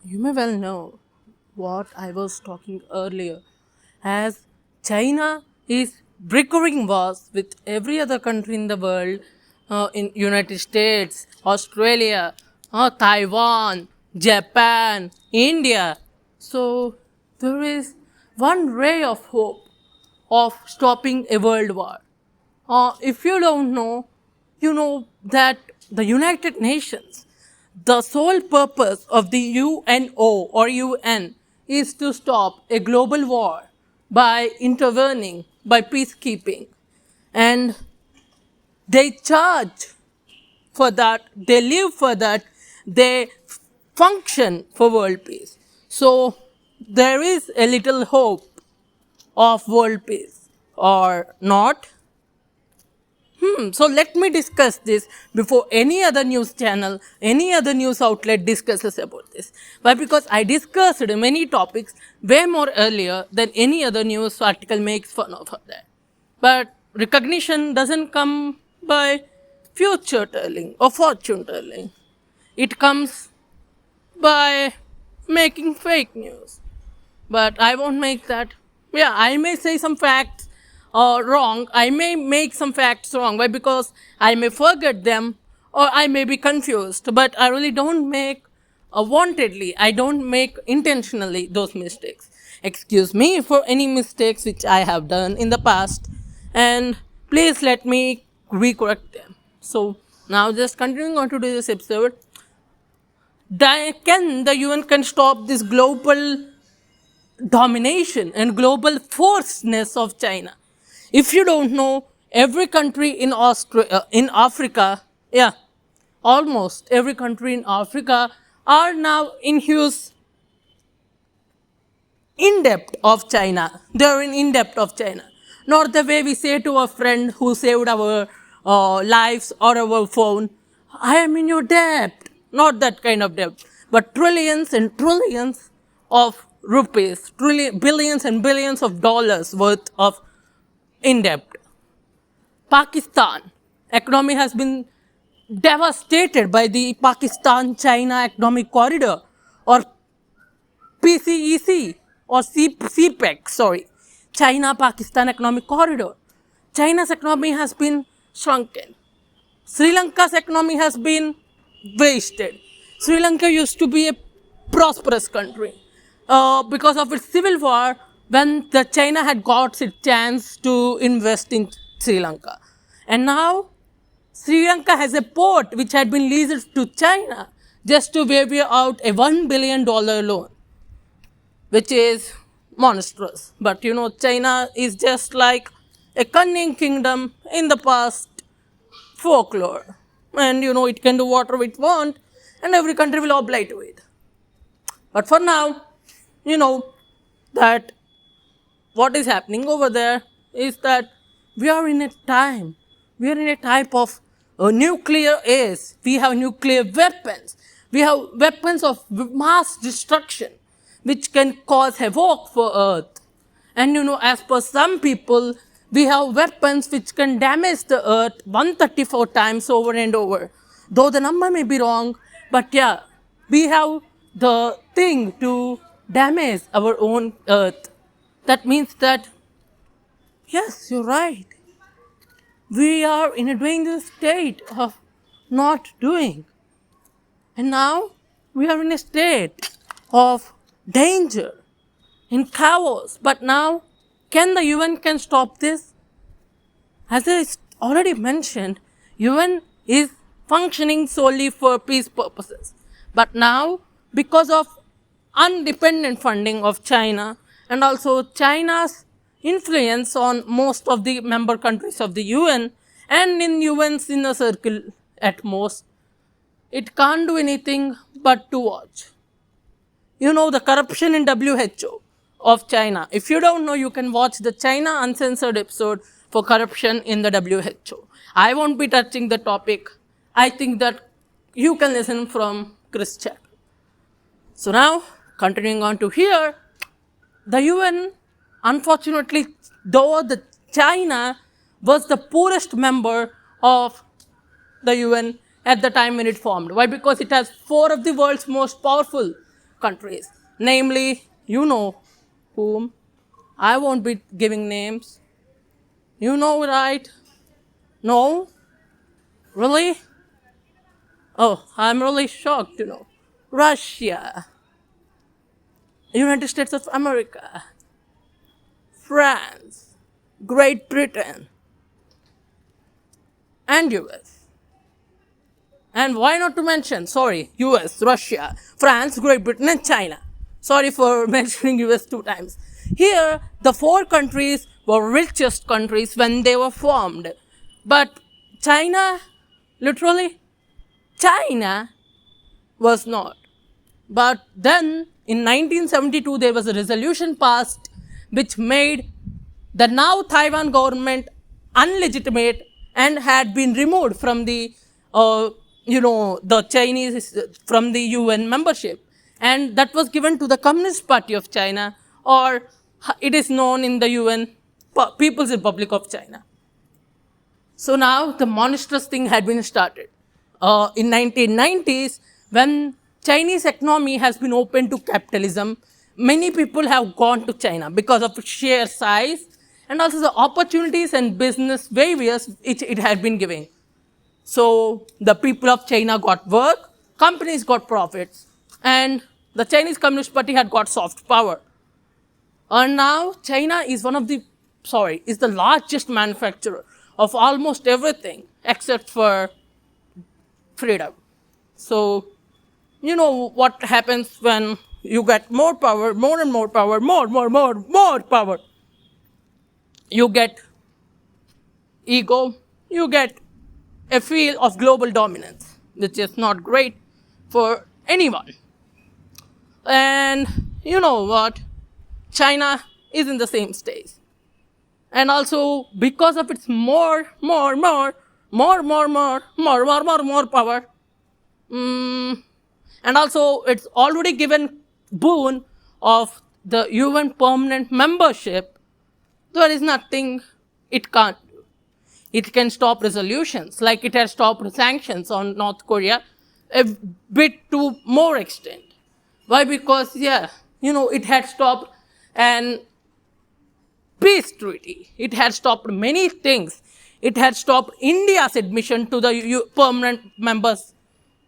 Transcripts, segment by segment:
You may well know what I was talking earlier, as China is bickering wars with every other country in the world, in United States, Australia, Taiwan, Japan, India. So there is one ray of hope of stopping a world war. If you don't know, you know that the United Nations, the sole purpose of the UNO or UN is to stop a global war by intervening, by peacekeeping. And they charge for that, they live for that, they function for world peace. So there is a little hope of world peace or not. So let me discuss this before any other news channel, any other news outlet discusses about this. Why? Because I discussed many topics way more earlier than any other news article makes fun of that. But recognition doesn't come by future telling or fortune telling. It comes by making fake news. But I won't make that. Yeah, I may say some facts wrong. I may make some facts wrong. Why? Because I may forget them or I may be confused. But I really don't make wantedly, I don't make intentionally those mistakes. Excuse me for any mistakes which I have done in the past, and please let me recorrect them. So, now just continuing on to this episode, can the UN can stop this global domination and global forceness of China. If you don't know, every country in Africa, yeah, almost every country in Africa are now in huge in depth of China. They are in depth of China. Not the way we say to a friend who saved our lives or our phone, I am in your debt. Not that kind of debt, but trillions and trillions of rupees, billions and billions of dollars worth of in debt. Pakistan economy has been devastated by the Pakistan-China economic corridor, or PCEC or CPEC, sorry, China-Pakistan Economic Corridor. China's economy has been shrunken. Sri Lanka's economy has been wasted. Sri Lanka used to be a prosperous country. Because of its civil war, when the China had got its chance to invest in Sri Lanka. And now Sri Lanka has a port which had been leased to China just to waive out a $1 billion loan, which is monstrous. But you know, China is just like a cunning kingdom in the past folklore. And you know, it can do whatever it wants, and every country will oblige to it. But for now, you know that what is happening over there is that we are in a time, we are in a type of nuclear age. We have nuclear weapons. We have weapons of mass destruction which can cause havoc for Earth. And you know, as per some people, we have weapons which can damage the Earth 134 times over and over. Though the number may be wrong, but yeah, we have the thing to damage our own Earth. That means that, yes, you're right. We are in a dangerous state of not doing. And now we are in a state of danger, in chaos. But now, can the UN can stop this? As I already mentioned, UN is functioning solely for peace purposes. But now, because of independent funding of China and also China's influence on most of the member countries of the UN and in UN's inner circle at most, it can't do anything but to watch. You know, the corruption in WHO of China. If you don't know, you can watch the China Uncensored episode for corruption in the WHO. I won't be touching the topic. I think that you can listen from Chris Chapel. So now, continuing on to here, the UN, unfortunately, though the China was the poorest member of the UN at the time when it formed. Why? Because it has 4 of the world's most powerful countries, namely, you know whom. I won't be giving names. You know, right? No? Really? Oh, I'm really shocked to know. Russia, United States of America, France, Great Britain, and US. And why not to mention, sorry, US, Russia, France, Great Britain, and China. Sorry for mentioning US two times. Here, the four countries were richest countries when they were formed. But China, literally, China was not. But then in 1972, there was a resolution passed which made the now Taiwan government unlegitimate and had been removed from the, the Chinese, from the UN membership. And that was given to the Communist Party of China, or it is known in the UN, People's Republic of China. So now the monstrous thing had been started. In 1990s, when Chinese economy has been open to capitalism, many people have gone to China because of its sheer size and also the opportunities and business various it had been giving. So the people of China got work, companies got profits, and the Chinese Communist Party had got soft power. And now China is is the largest manufacturer of almost everything except for freedom. So, you know what happens when you get more power, more and more power, more power. You get ego, you get a feel of global dominance, which is not great for anyone. And you know what? China is in the same stage. And also, because of its more power, and also it's already given boon of the UN permanent membership, there is nothing it can't do. It can stop resolutions, like it has stopped sanctions on North Korea a bit to more extent. Why? Because, it had stopped an peace treaty. It had stopped many things. It had stopped India's admission to the permanent members,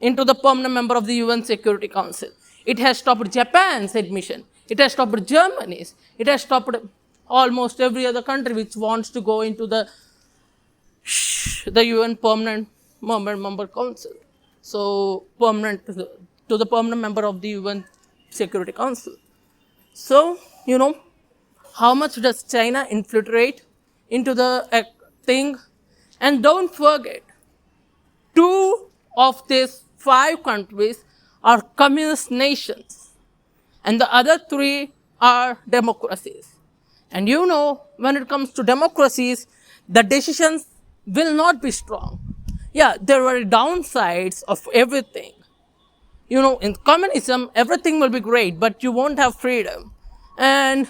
into the permanent member of the UN Security Council. It has stopped Japan's admission. It has stopped Germany's. It has stopped almost every other country which wants to go into the UN permanent member council. So to the permanent member of the UN Security Council. So, how much does China infiltrate into the thing? And don't forget, 2 of these 5 countries are communist nations, and the other 3 are democracies. And when it comes to democracies, the decisions will not be strong. Yeah, there are downsides of everything. In communism, everything will be great, but you won't have freedom. And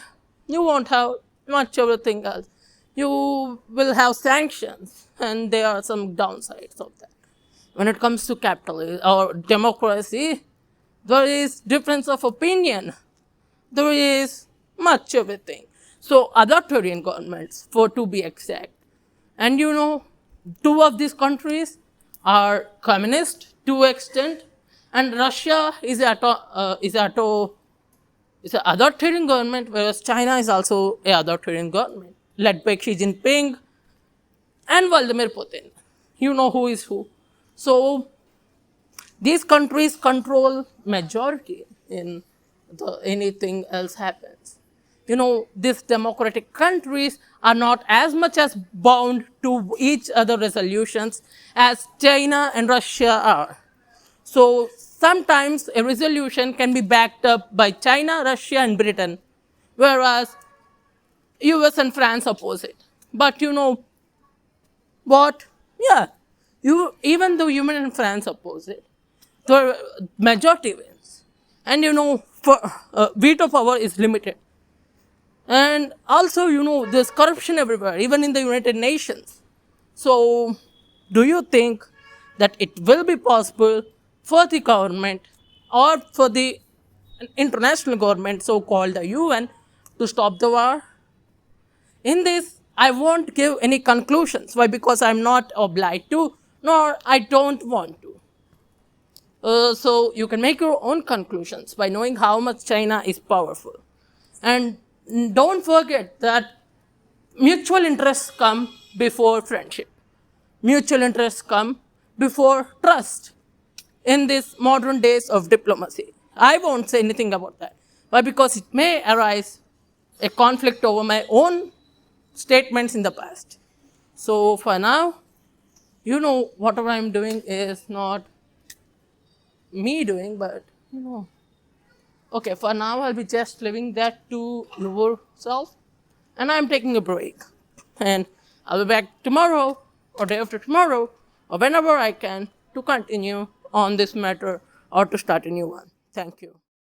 you won't have much everything else. You will have sanctions, and there are some downsides of that. When it comes to capitalism or democracy, there is difference of opinion. There is much everything. So authoritarian governments, for to be exact. And 2 of these countries are communist to extent, and Russia is an authoritarian government, whereas China is also an authoritarian government, led by Xi Jinping and Vladimir Putin. You know who is who. So these countries control majority in anything else happens. These democratic countries are not as much as bound to each other resolutions as China and Russia are. So sometimes a resolution can be backed up by China, Russia, and Britain, whereas US and France oppose it. But what? Yeah, even though US and France oppose it, the majority wins. And veto power is limited. And also, there's corruption everywhere, even in the United Nations. So, do you think that it will be possible for the government or for the an international government, so-called the UN, to stop the war. In this, I won't give any conclusions. Why? Because I'm not obliged to, nor I don't want to. So you can make your own conclusions by knowing how much China is powerful. And don't forget that mutual interests come before friendship. Mutual interests come before trust in these modern days of diplomacy. I won't say anything about that. Why? Because it may arise a conflict over my own statements in the past. So for now, whatever I'm doing is not me doing, but okay, for now I'll be just leaving that to yourself, and I'm taking a break. And I'll be back tomorrow or day after tomorrow or whenever I can to continue on this matter or to start a new one. Thank you.